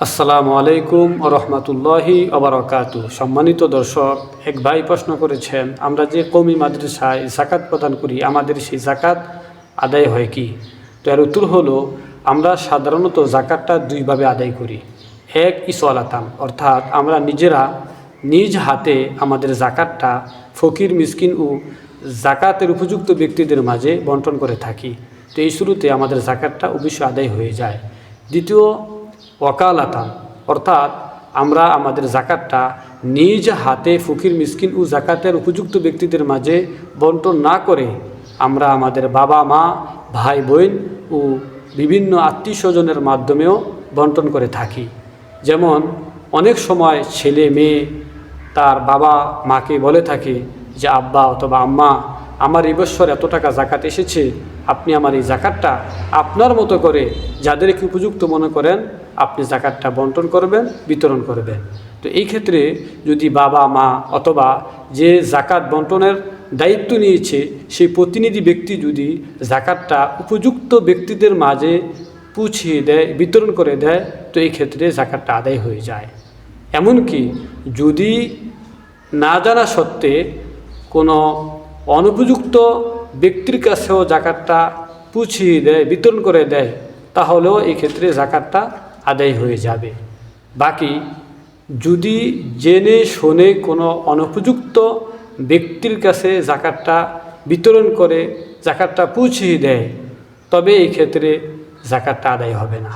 আসসালামু আলাইকুম রহমতুল্লাহি ওবারাকাতু। সম্মানিত দর্শক, এক ভাই প্রশ্ন করেছেন, আমরা যে কওমি মাদ্রাসায় যাকাত প্রদান করি, আমাদের সেই যাকাত আদায় হয় কি? তো এর উত্তর হলো, আমরা সাধারণত যাকাতটা দুইভাবে আদায় করি। এক, ইসওয়ালাতান, অর্থাৎ আমরা নিজেরা নিজ হাতে আমাদের যাকাতটা ফকির, মিসকিন ও যাকাতের উপযুক্ত ব্যক্তিদের মাঝে বন্টন করে থাকি। তো এই শুরুতে আমাদের যাকাতটা অবশ্যই আদায় হয়ে যায়। দ্বিতীয়, ওয়াকালাতান, অর্থাৎ আমরা আমাদের যাকাতটা নিজ হাতে ফকির, মিসকিন ও যাকাতের উপযুক্ত ব্যক্তিদের মাঝে বন্টন না করে আমরা আমাদের বাবা মা, ভাই বোন ও বিভিন্ন আত্মীয় স্বজনের মাধ্যমেও বন্টন করে থাকি। যেমন অনেক সময় ছেলে মেয়ে তার বাবা মাকে বলে থাকে যে, আব্বা অথবা আম্মা, আমার এই বছর এত টাকা যাকাত এসেছে, আপনি আমার এই যাকাতটা আপনার মতো করে যাদেরকে উপযুক্ত মনে করেন আপনি যাকাতটা বন্টন করবেন, বিতরণ করবেন। তো এই ক্ষেত্রে যদি বাবা মা অথবা যে যাকাত বন্টনের দায়িত্ব নিয়েছে সেই প্রতিনিধি ব্যক্তি যদি যাকাতটা উপযুক্ত ব্যক্তিদের মাঝে পৌঁছিয়ে দেয়, বিতরণ করে দেয়, তো এই ক্ষেত্রে যাকাতটা আদায় হয়ে যায়। এমনকি যদি না জানা সত্ত্বে কোনো অনুপযুক্ত ব্যক্তির কাছেও যাকাতটা পৌঁছিয়ে দেয়, বিতরণ করে দেয়, তাহলেও এই ক্ষেত্রে যাকাতটা আদায় হয়ে যাবে। বাকি যদি জেনে শুনে কোনো অনুপযুক্ত ব্যক্তির কাছে যাকাতটা বিতরণ করে যাকাতটা পৌঁছিয়ে দেয়, তবে এই ক্ষেত্রে যাকাতটা আদায় হবে না।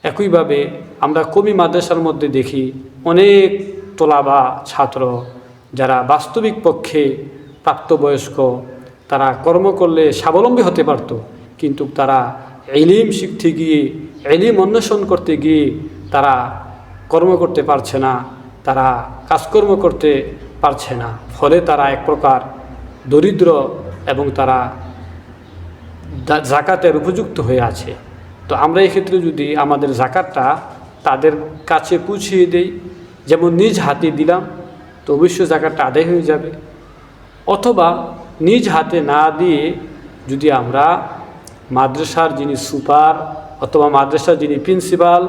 একইভাবে আমরা কওমি মাদ্রাসার মধ্যে দেখি অনেক তোলাবা ছাত্র যারা বাস্তবিক পক্ষে প্রাপ্তবয়স্ক, তারা কর্ম করলে স্বাবলম্বী হতে পারত, কিন্তু তারা ইলম শিখতে গিয়ে, ইলম অন্বেষণ করতে গিয়ে তারা কর্ম করতে পারছে না, তারা কাজকর্ম করতে পারছে না। ফলে তারা এক প্রকার দরিদ্র এবং তারা যাকাতের উপযুক্ত হয়ে আছে। তো আমরা এক্ষেত্রে যদি আমাদের যাকাতটা তাদের কাছে পৌঁছিয়ে দেই, যেমন নিজ হাতে দিলাম, তো অবশ্যই যাকাতটা আদায় হয়ে যাবে। অথবা নিজ হাতে না দিয়ে যদি আমরা মাদ্রাসার যিনি সুপার অথবা মাদ্রাসার যিনি প্রিন্সিপাল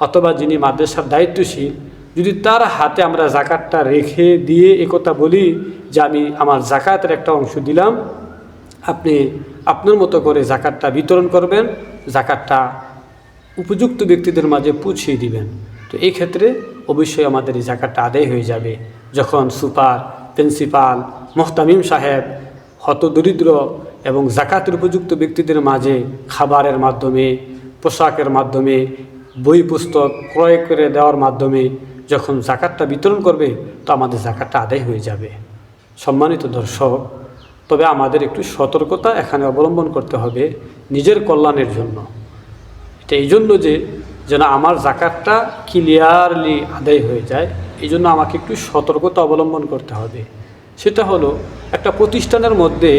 অথবা যিনি মাদ্রাসার দায়িত্বশীল, যদি তার হাতে আমরা যাকাতটা রেখে দিয়ে একথা বলি যে আমি আমার যাকাতের একটা অংশ দিলাম, আপনি আপনার মতো করে যাকাতটা বিতরণ করবেন, যাকাতটা উপযুক্ত ব্যক্তিদের মাঝে পৌঁছিয়ে দিবেন, তো এই ক্ষেত্রে অবশ্যই আমাদের এই যাকাতটা আদায় হয়ে যাবে। যখন সুপার, প্রিন্সিপাল, মুহতামিম সাহেব হতদরিদ্র এবং যাকাতের উপযুক্ত ব্যক্তিদের মাঝে খাবারের মাধ্যমে, পোশাকের মাধ্যমে, বই পুস্তক ক্রয় করে দেওয়ার মাধ্যমে যখন যাকাতটা বিতরণ করবে, তো আমাদের যাকাতটা আদায় হয়ে যাবে। সম্মানিত দর্শক, তবে আমাদের একটু সতর্কতা এখানে অবলম্বন করতে হবে নিজের কল্যাণের জন্য। এটা এই জন্য যে যেন আমার যাকাতটা ক্লিয়ারলি আদায় হয়ে যায়, এই জন্য আমাকে একটু সতর্কতা অবলম্বন করতে হবে। সেটা হলো, একটা প্রতিষ্ঠানের মধ্যে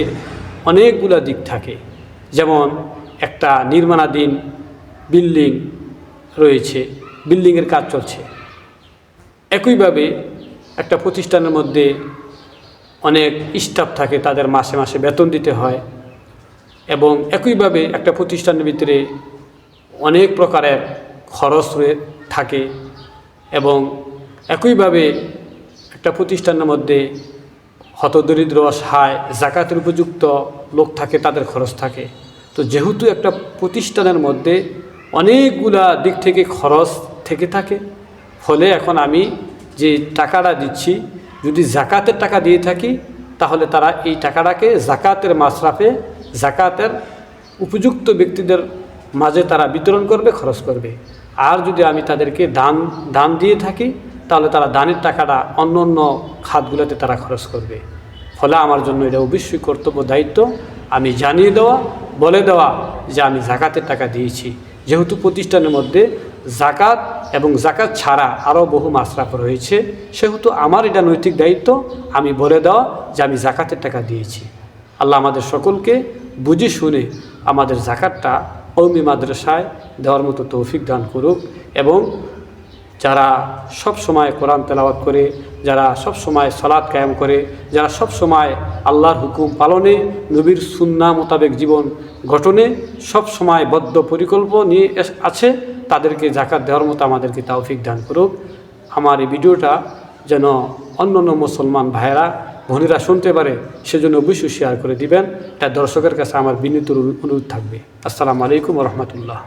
অনেকগুলা দিক থাকে। যেমন একটা নির্মাণাধীন বিল্ডিং রয়েছে, বিল্ডিংয়ের কাজ চলছে। একইভাবে একটা প্রতিষ্ঠানের মধ্যে অনেক স্টাফ থাকে, তাদের মাসে মাসে বেতন দিতে হয়। এবং একইভাবে একটা প্রতিষ্ঠানের ভিতরে অনেক প্রকারের খরচ থাকে। এবং একইভাবে একটা প্রতিষ্ঠানের মধ্যে হতদরিদ্র, অসহায়, যাকাতের উপযুক্ত লোক থাকে, তাদের খরচ থাকে। তো যেহেতু একটা প্রতিষ্ঠানের মধ্যে অনেকগুলা দিক থেকে খরচ থেকে থাকে, ফলে এখন আমি যে টাকাটা দিচ্ছি, যদি যাকাতের টাকা দিয়ে থাকি, তাহলে তারা এই টাকাটাকে যাকাতের মাসরাফে, যাকাতের উপযুক্ত ব্যক্তিদের মাঝে তারা বিতরণ করবে, খরচ করবে। আর যদি আমি তাদেরকে দান দিয়ে থাকি, তাহলে তারা দানের টাকাটা অন্য অন্য খাতগুলোতে তারা খরচ করবে। ফলে আমার জন্য এটা অবশ্যই কর্তব্য, দায়িত্ব আমি জানিয়ে দেওয়া, বলে দেওয়া যে আমি যাকাতের টাকা দিয়েছি। যেহেতু প্রতিষ্ঠানের মধ্যে যাকাত এবং যাকাত ছাড়া আরও বহু মাসরাফ রয়েছে, সেহেতু আমার এটা নৈতিক দায়িত্ব আমি বলে দেওয়া যে আমি যাকাতের টাকা দিয়েছি। আল্লাহ আমাদের সকলকে বুঝে শুনে আমাদের যাকাতটা কওমি মাদ্রাসায় দেওয়ার মতো তৌফিক দান করুক। এবং যারা সব সময় কোরআন তেলাওয়াত করে, যারা সব সময় সালাত কায়েম করে, যারা সব সময় আল্লাহর হুকুম পালনে, নবীর সুন্নাহ মোতাবেক জীবন গঠনে সব সময় বদ্ধ পরিকল্পনা নিয়ে আছে, তাদেরকে জাকাত দেওয়ার মতো আমাদেরকে তৌফিক দান করুক। আমার এই ভিডিওটা যেন অন্যান্য মুসলমান ভাইয়েরা বোনেরা শুনতে পারে, সেজন্য অবশ্যই শেয়ার করে দিবেন। এটা দর্শকের কাছে আমার বিনীত অনুরোধ থাকবে। আসসালামু আলাইকুম ওয়া রাহমাতুল্লাহ।